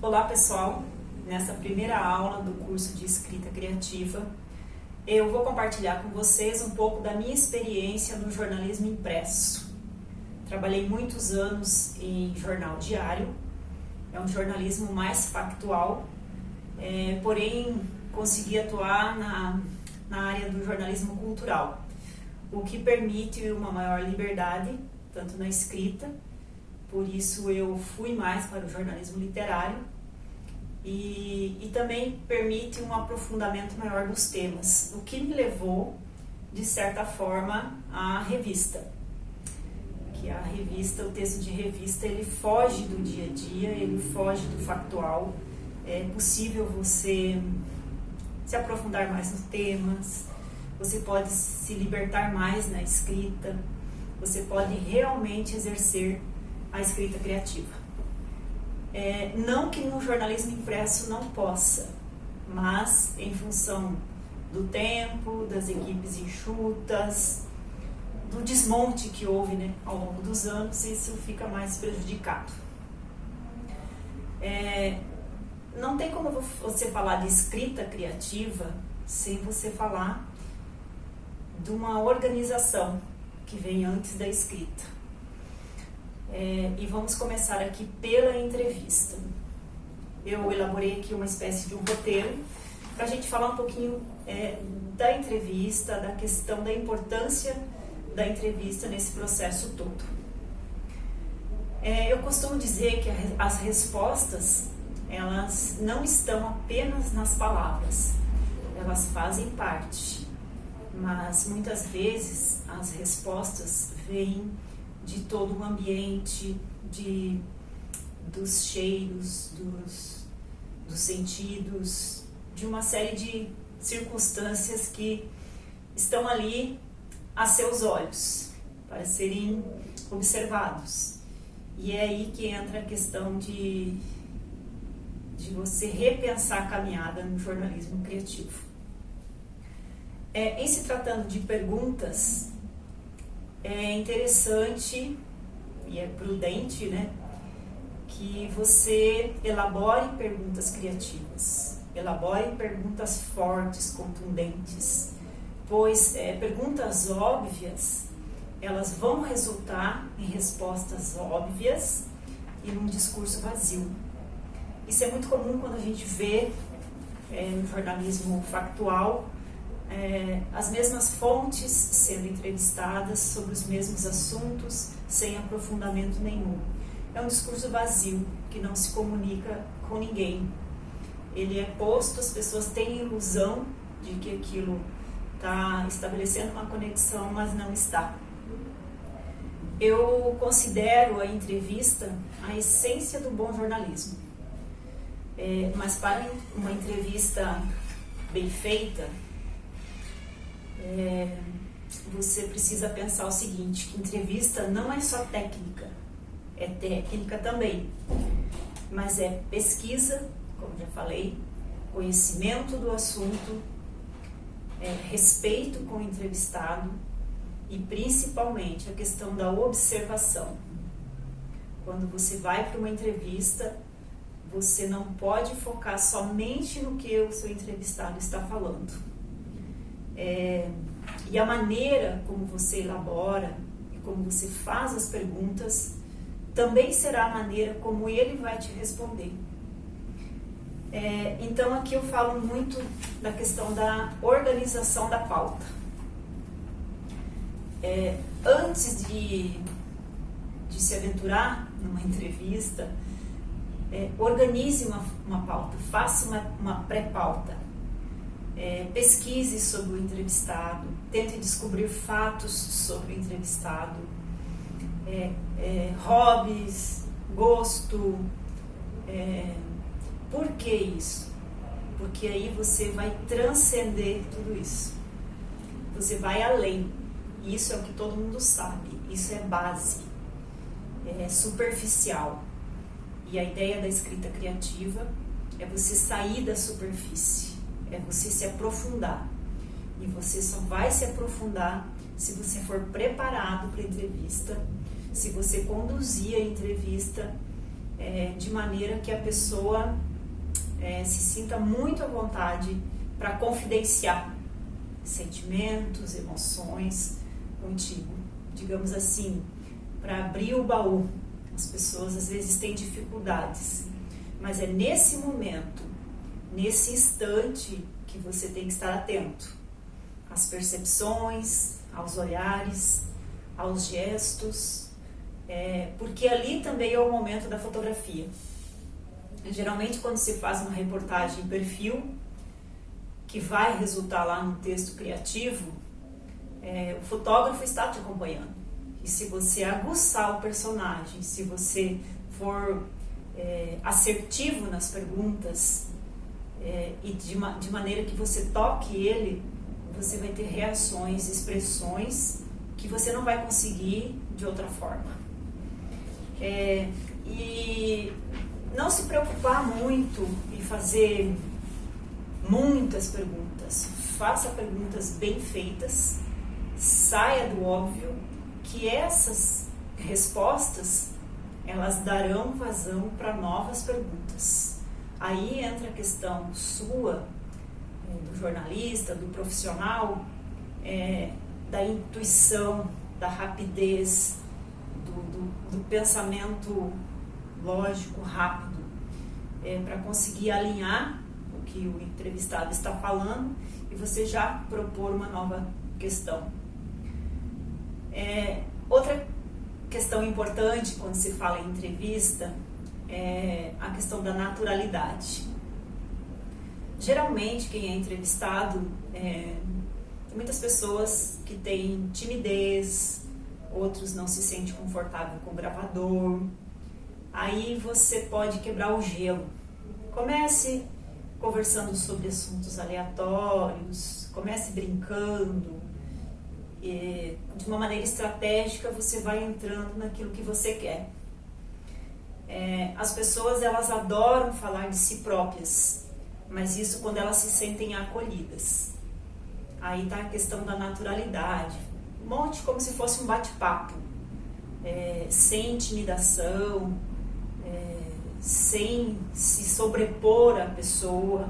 Olá pessoal, nessa primeira aula do curso de escrita criativa eu vou compartilhar com vocês um pouco da minha experiência no jornalismo impresso. Trabalhei muitos anos em jornal diário, é um jornalismo mais factual, porém consegui atuar na área do jornalismo cultural, o que permite uma maior liberdade, tanto na escrita. Por isso eu fui mais para o jornalismo literário e também permite um aprofundamento maior dos temas, o que me levou, de certa forma, à revista. Que a revista, o texto de revista, ele foge do dia a dia, ele foge do factual. É possível você se aprofundar mais nos temas, você pode se libertar mais na escrita, você pode realmente exercer a escrita criativa. Não que no jornalismo impresso não possa, mas em função do tempo, das equipes enxutas, do desmonte que houve, ao longo dos anos, isso fica mais prejudicado. Não tem como você falar de escrita criativa sem você falar de uma organização que vem antes da escrita. E vamos começar aqui pela entrevista. Eu elaborei aqui uma espécie de um roteiro para a gente falar um pouquinho da entrevista, da questão da importância da entrevista nesse processo todo. Eu costumo dizer que as respostas, elas não estão apenas nas palavras, elas fazem parte, mas muitas vezes as respostas vêm de todo o ambiente, dos cheiros, dos sentidos, de uma série de circunstâncias que estão ali a seus olhos, para serem observados. E é aí que entra a questão de você repensar a caminhada no jornalismo criativo. Em se tratando de perguntas, é interessante e é prudente, que você elabore perguntas criativas, elabore perguntas fortes, contundentes, pois perguntas óbvias, elas vão resultar em respostas óbvias e num discurso vazio. Isso é muito comum quando a gente vê no jornalismo factual as mesmas fontes sendo entrevistadas sobre os mesmos assuntos sem aprofundamento nenhum. É um discurso vazio que não se comunica com ninguém. Ele é posto, as pessoas têm a ilusão de que aquilo está estabelecendo uma conexão, mas não está. Eu considero a entrevista a essência do bom jornalismo. Mas para uma entrevista bem feita, você precisa pensar o seguinte, que entrevista não é só técnica, é técnica também, mas é pesquisa, como já falei, conhecimento do assunto, respeito com o entrevistado e principalmente a questão da observação. Quando você vai para uma entrevista, você não pode focar somente no que o seu entrevistado está falando. E a maneira como você elabora e como você faz as perguntas também será a maneira como ele vai te responder. Então aqui eu falo muito da questão da organização da pauta. Antes de se aventurar numa entrevista, organize uma pauta, faça uma pré-pauta. Pesquise sobre o entrevistado, tente descobrir fatos sobre o entrevistado, hobbies, gosto. Por que isso? Porque aí você vai transcender tudo isso. Você vai além. Isso é o que todo mundo sabe. Isso é base. É superficial. E a ideia da escrita criativa é você sair da superfície. É você se aprofundar. E você só vai se aprofundar se você for preparado para a entrevista, se você conduzir a entrevista de maneira que a pessoa se sinta muito à vontade para confidenciar sentimentos, emoções contigo. Digamos assim, para abrir o baú. As pessoas às vezes têm dificuldades, mas é nesse momento, nesse instante, que você tem que estar atento às percepções, aos olhares, aos gestos, porque ali também é o momento da fotografia. Geralmente, quando se faz uma reportagem em perfil, que vai resultar lá no texto criativo, o fotógrafo está te acompanhando. E se você aguçar o personagem, se você for assertivo nas perguntas, e de maneira que você toque ele, você vai ter reações, expressões que você não vai conseguir de outra forma. E não se preocupar muito em fazer muitas perguntas. Faça perguntas bem feitas, saia do óbvio, que essas respostas elas darão vazão para novas perguntas. Aí entra a questão sua, do jornalista, do profissional, da intuição, da rapidez, do pensamento lógico, rápido, para conseguir alinhar o que o entrevistado está falando e você já propor uma nova questão. Outra questão importante quando se fala em entrevista é a questão da naturalidade. Geralmente quem é entrevistado tem muitas pessoas que têm timidez, outros não se sentem confortável com o gravador. Aí você pode quebrar o gelo. Comece conversando sobre assuntos aleatórios, comece brincando. De uma maneira estratégica você vai entrando naquilo que você quer. As pessoas elas adoram falar de si próprias, mas isso quando elas se sentem acolhidas. Aí está a questão da naturalidade. Monte como se fosse um bate-papo, sem intimidação, sem se sobrepor à pessoa.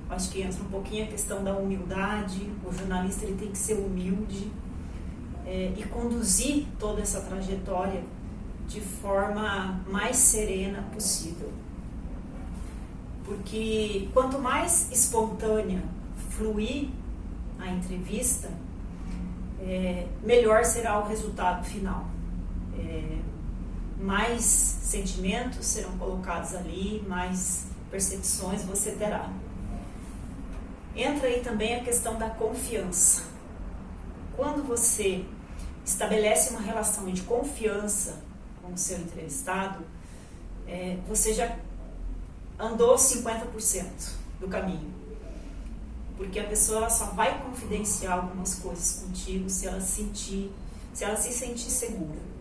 Acho que entra um pouquinho a questão da humildade. O jornalista ele tem que ser humilde e conduzir toda essa trajetória de forma mais serena possível. Porque quanto mais espontânea fluir a entrevista, melhor será o resultado final. Mais sentimentos serão colocados ali, mais percepções você terá. Entra aí também a questão da confiança. Quando você estabelece uma relação de confiança com o seu entrevistado, você já andou 50% do caminho. Porque a pessoa ela só vai confidenciar algumas coisas contigo se ela se sentir segura.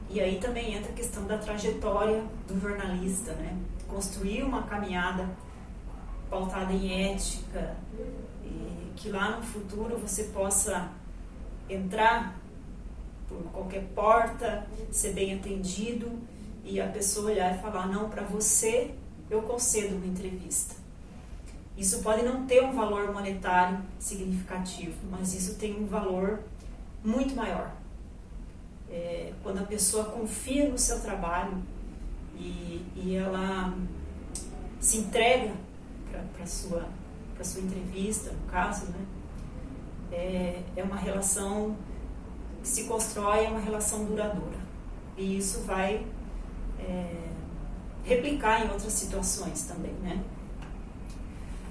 E aí também entra a questão da trajetória do jornalista, né? Construir uma caminhada pautada em ética, e que lá no futuro você possa entrar por qualquer porta, ser bem atendido e a pessoa olhar e falar: não, para você eu concedo uma entrevista. Isso pode não ter um valor monetário significativo, mas isso tem um valor muito maior. Quando a pessoa confia no seu trabalho e ela se entrega para a sua entrevista, no caso, né? É uma relação que se constrói, é uma relação duradoura. E isso vai replicar em outras situações também, né?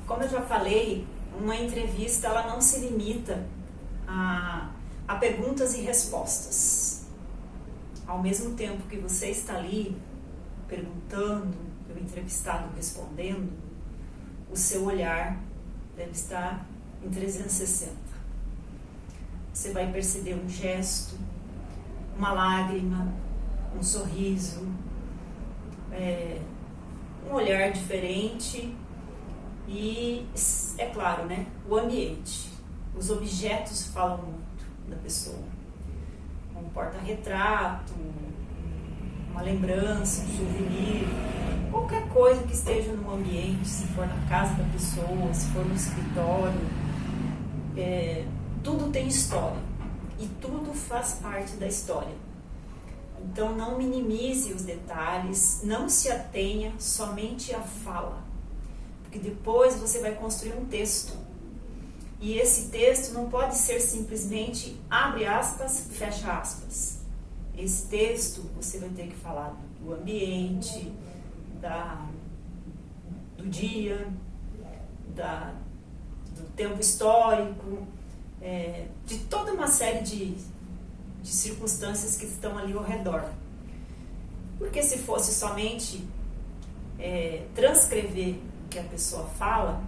Como eu já falei, uma entrevista ela não se limita a perguntas e respostas. Ao mesmo tempo que você está ali perguntando, o entrevistado respondendo, o seu olhar deve estar em 360. Você vai perceber um gesto, uma lágrima, um sorriso, um olhar diferente e, é claro, né, o ambiente. Os objetos falam muito da pessoa. Um porta-retrato, uma lembrança, um souvenir, qualquer coisa que esteja no ambiente, se for na casa da pessoa, se for no escritório, tudo tem história e tudo faz parte da história. Então não minimize os detalhes, não se atenha somente à fala, porque depois você vai construir um texto. E esse texto não pode ser simplesmente abre aspas, fecha aspas. Esse texto você vai ter que falar do ambiente, do dia, do tempo histórico, de toda uma série de circunstâncias que estão ali ao redor. Porque se fosse somente transcrever o que a pessoa fala,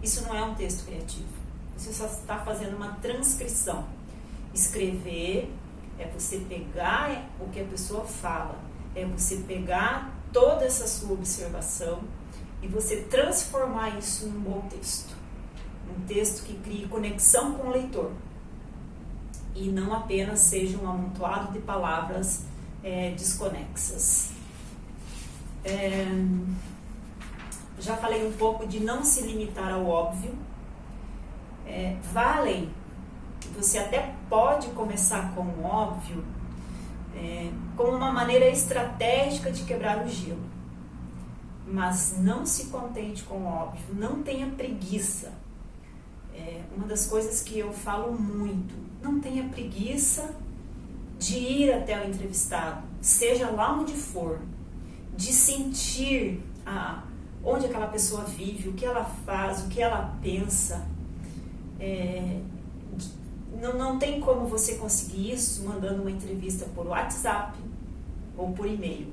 isso não é um texto criativo. Você só está fazendo uma transcrição. Escrever é você pegar o que a pessoa fala, é você pegar toda essa sua observação e você transformar isso num bom texto. Um texto que crie conexão com o leitor e não apenas seja um amontoado de palavras desconexas. Já falei um pouco de não se limitar ao óbvio. Você até pode começar com o óbvio como uma maneira estratégica de quebrar o gelo. Mas não se contente com o óbvio, não tenha preguiça. Uma das coisas que eu falo muito, não tenha preguiça de ir até o entrevistado, seja lá onde for, de sentir onde aquela pessoa vive, o que ela faz, o que ela pensa. Não tem como você conseguir isso mandando uma entrevista por WhatsApp ou por e-mail.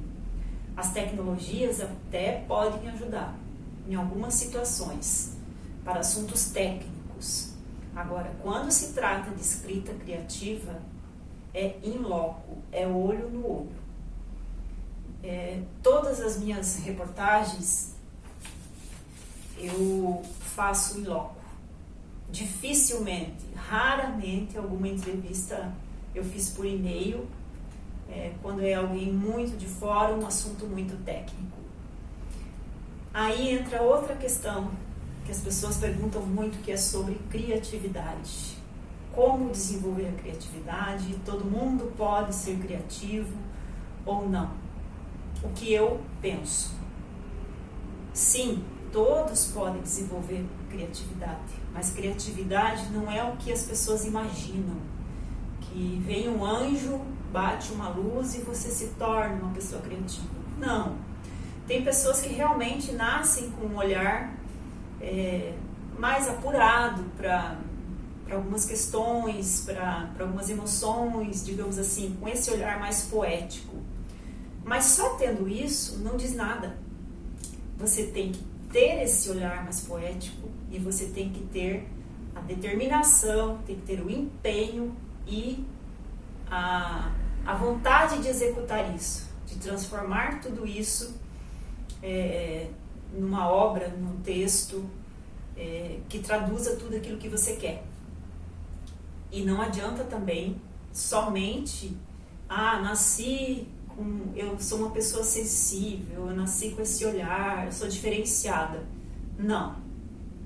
As tecnologias até podem ajudar em algumas situações para assuntos técnicos. Agora, quando se trata de escrita criativa, é in loco, é olho no olho. Todas as minhas reportagens eu faço in loco. Dificilmente, raramente alguma entrevista eu fiz por e-mail, quando é alguém muito de fora, um assunto muito técnico. Aí entra outra questão que as pessoas perguntam muito, que é sobre criatividade. Como desenvolver a criatividade? Todo mundo pode ser criativo ou não? O que eu penso? Sim, todos podem desenvolver criatividade, mas criatividade não é o que as pessoas imaginam, que vem um anjo, bate uma luz e você se torna uma pessoa criativa. Não. Tem pessoas que realmente nascem com um olhar mais apurado para algumas questões, para algumas emoções, digamos assim, com esse olhar mais poético. Mas só tendo isso não diz nada. Você tem que ter esse olhar mais poético e você tem que ter a determinação, tem que ter o empenho e a vontade de executar isso, de transformar tudo isso numa obra, num texto que traduza tudo aquilo que você quer. E não adianta também somente eu sou uma pessoa sensível, eu nasci com esse olhar, eu sou diferenciada. Não.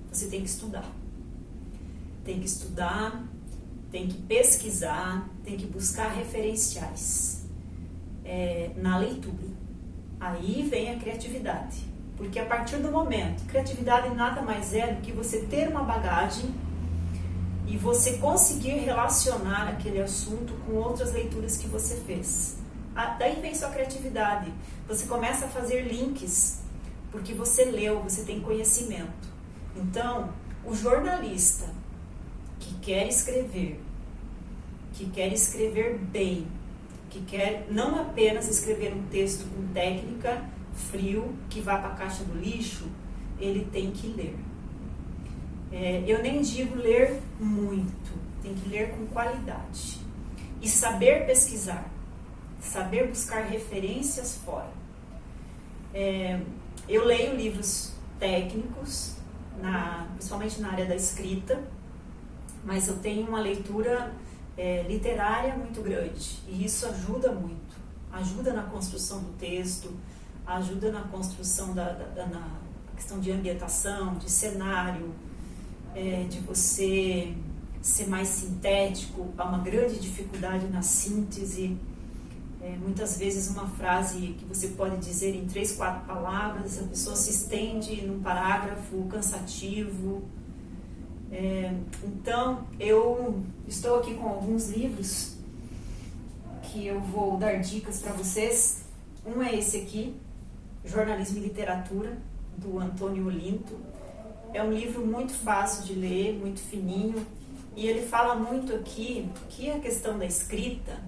Você tem que estudar. Tem que estudar, tem que pesquisar, tem que buscar referenciais na leitura. Aí vem a criatividade. Porque a partir do momento, criatividade nada mais é do que você ter uma bagagem e você conseguir relacionar aquele assunto com outras leituras que você fez. Daí vem sua criatividade. Você começa a fazer links, porque você leu, você tem conhecimento. Então, o jornalista que quer escrever bem, que quer não apenas escrever um texto com técnica, frio, que vá para a caixa do lixo, ele tem que ler. Eu nem digo ler muito, tem que ler com qualidade. E saber pesquisar, saber buscar referências fora. Eu leio livros técnicos, principalmente na área da escrita, mas eu tenho uma leitura literária muito grande e isso ajuda muito. ajuda na construção do texto, ajuda na construção na questão de ambientação, de cenário, de você ser mais sintético. Há uma grande dificuldade na síntese. Muitas vezes uma frase que você pode dizer em 3, 4 palavras, a pessoa se estende num parágrafo cansativo. Então, eu estou aqui com alguns livros que eu vou dar dicas para vocês. Um é esse aqui, Jornalismo e Literatura, do Antônio Olinto. É um livro muito fácil de ler, muito fininho, e ele fala muito aqui que a questão da escrita,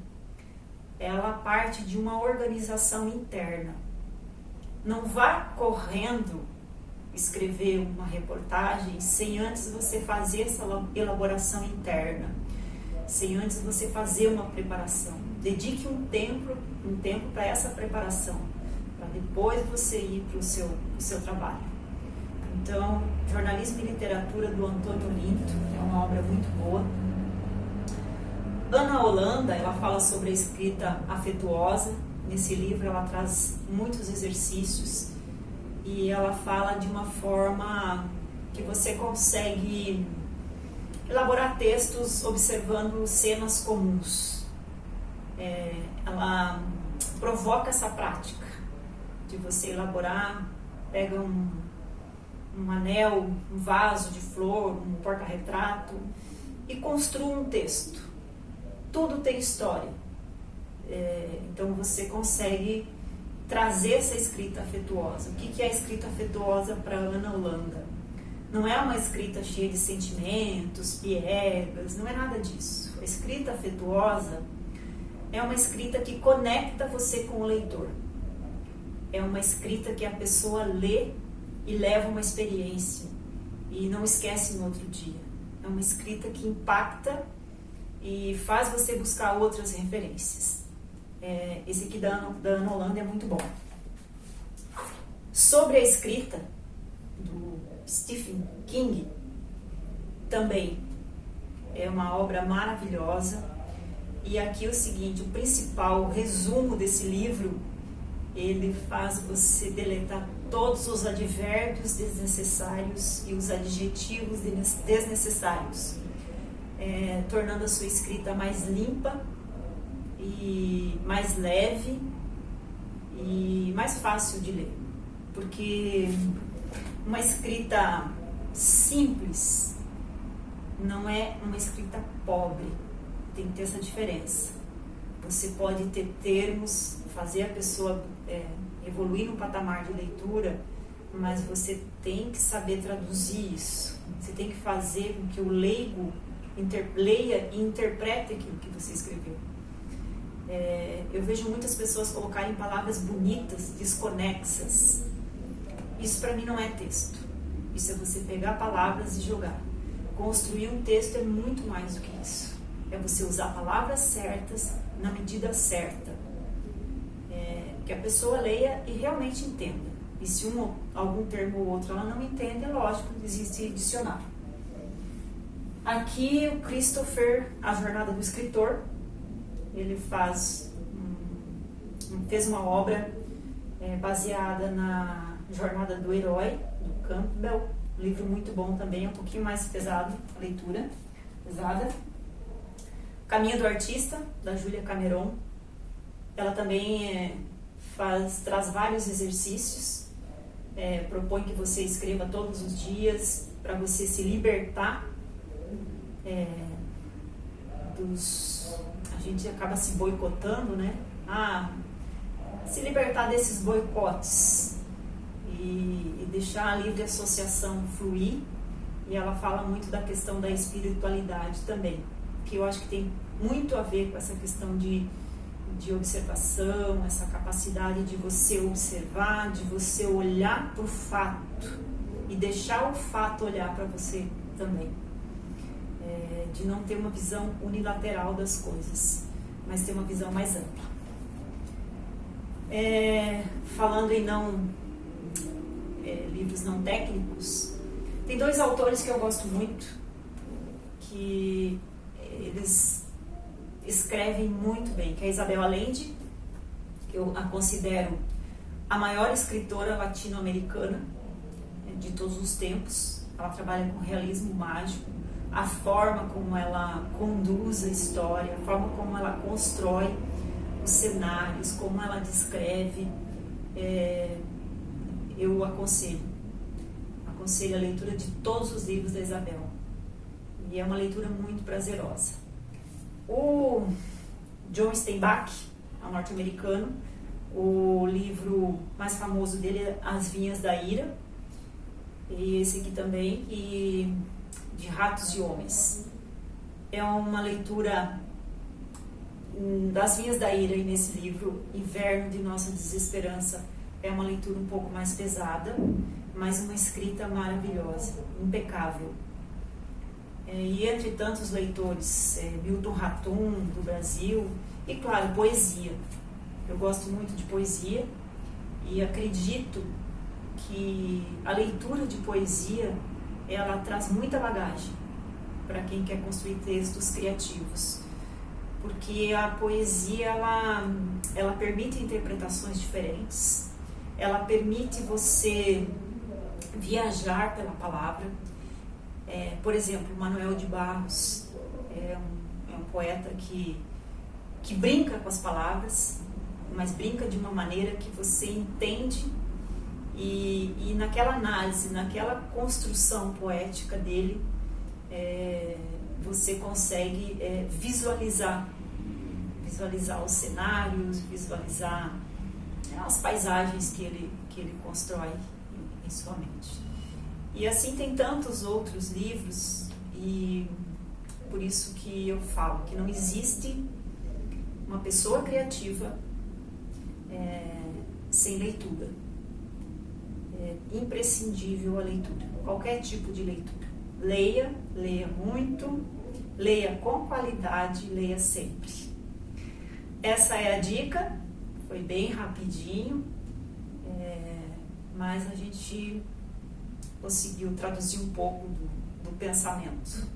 ela parte de uma organização interna. Não vá correndo escrever uma reportagem sem antes você fazer essa elaboração interna, sem antes você fazer uma preparação. Dedique um tempo para essa preparação, para depois você ir para o seu trabalho. Então, Jornalismo e Literatura, do Antônio Olinto, é uma obra muito boa. Ana Holanda, ela fala sobre a escrita afetuosa. Nesse livro ela traz muitos exercícios e ela fala de uma forma que você consegue elaborar textos observando cenas comuns. Ela provoca essa prática de você elaborar, pega um anel, um vaso de flor, um porta-retrato e construa um texto. Tudo tem história. Então você consegue trazer essa escrita afetuosa. O que é a escrita afetuosa para Ana Holanda? Não é uma escrita cheia de sentimentos, piegas, não é nada disso. A escrita afetuosa é uma escrita que conecta você com o leitor. É uma escrita que a pessoa lê e leva uma experiência e não esquece no outro dia. É uma escrita que impacta e faz você buscar outras referências. Esse aqui da Ana Holanda é muito bom. Sobre a escrita, do Stephen King, também é uma obra maravilhosa. E aqui o seguinte, o principal, o resumo desse livro, ele faz você deletar todos os advérbios desnecessários e os adjetivos desnecessários, tornando a sua escrita mais limpa e mais leve e mais fácil de ler. Porque uma escrita simples não é uma escrita pobre, tem que ter essa diferença. Você pode ter termos, fazer a pessoa evoluir no patamar de leitura, mas você tem que saber traduzir isso. Você tem que fazer com que o leigo leia e interprete aquilo que você escreveu. Eu vejo muitas pessoas colocarem palavras bonitas, desconexas. Isso para mim não é texto. Isso é você pegar palavras e jogar. Construir um texto é muito mais do que isso. É você usar palavras certas na medida certa. Que a pessoa leia e realmente entenda. E se algum termo ou outro ela não entende, é lógico, existe dicionário. Aqui o Christopher, A Jornada do Escritor, ele fez uma obra baseada na Jornada do Herói, do Campbell, um livro muito bom também, um pouquinho mais pesado, a leitura pesada. Caminho do Artista, da Julia Cameron, ela também traz vários exercícios, propõe que você escreva todos os dias para você se libertar a gente acaba se boicotando, né? Se libertar desses boicotes e deixar a livre associação fluir. E ela fala muito da questão da espiritualidade também, que eu acho que tem muito a ver com essa questão de observação, essa capacidade de você observar, de você olhar para o fato e deixar o fato olhar para você também. De não ter uma visão unilateral das coisas, mas ter uma visão mais ampla. Falando em livros não técnicos, tem 2 autores que eu gosto muito, que eles escrevem muito bem, que é a Isabel Allende, Eu a considero a maior escritora latino-americana de todos os tempos. Ela trabalha com realismo mágico, a forma como ela conduz a história, a forma como ela constrói os cenários, como ela descreve. Eu aconselho a leitura de todos os livros da Isabel, e é uma leitura muito prazerosa. O John Steinbeck é um norte-americano. O livro mais famoso dele é As Vinhas da Ira, e esse aqui também, e de Ratos e Homens. É uma leitura das Vinhas da Ira, e nesse livro Inverno de Nossa Desesperança é uma leitura um pouco mais pesada, mas uma escrita maravilhosa, impecável. E entre tantos leitores, Milton Ratum, do Brasil, e claro, poesia. Eu gosto muito de poesia e acredito que a leitura de poesia, ela traz muita bagagem para quem quer construir textos criativos, porque a poesia ela permite interpretações diferentes, ela permite você viajar pela palavra. Por exemplo, Manuel de Barros é um poeta que brinca com as palavras, mas brinca de uma maneira que você entende, e naquela análise, naquela construção poética dele, você consegue visualizar os cenários, visualizar as paisagens que ele constrói em sua mente. E assim tem tantos outros livros, e por isso que eu falo que não existe uma pessoa criativa sem leitura. É imprescindível a leitura, qualquer tipo de leitura. Leia muito, leia com qualidade, leia sempre. Essa é a dica, foi bem rapidinho, mas a gente conseguiu traduzir um pouco do pensamento.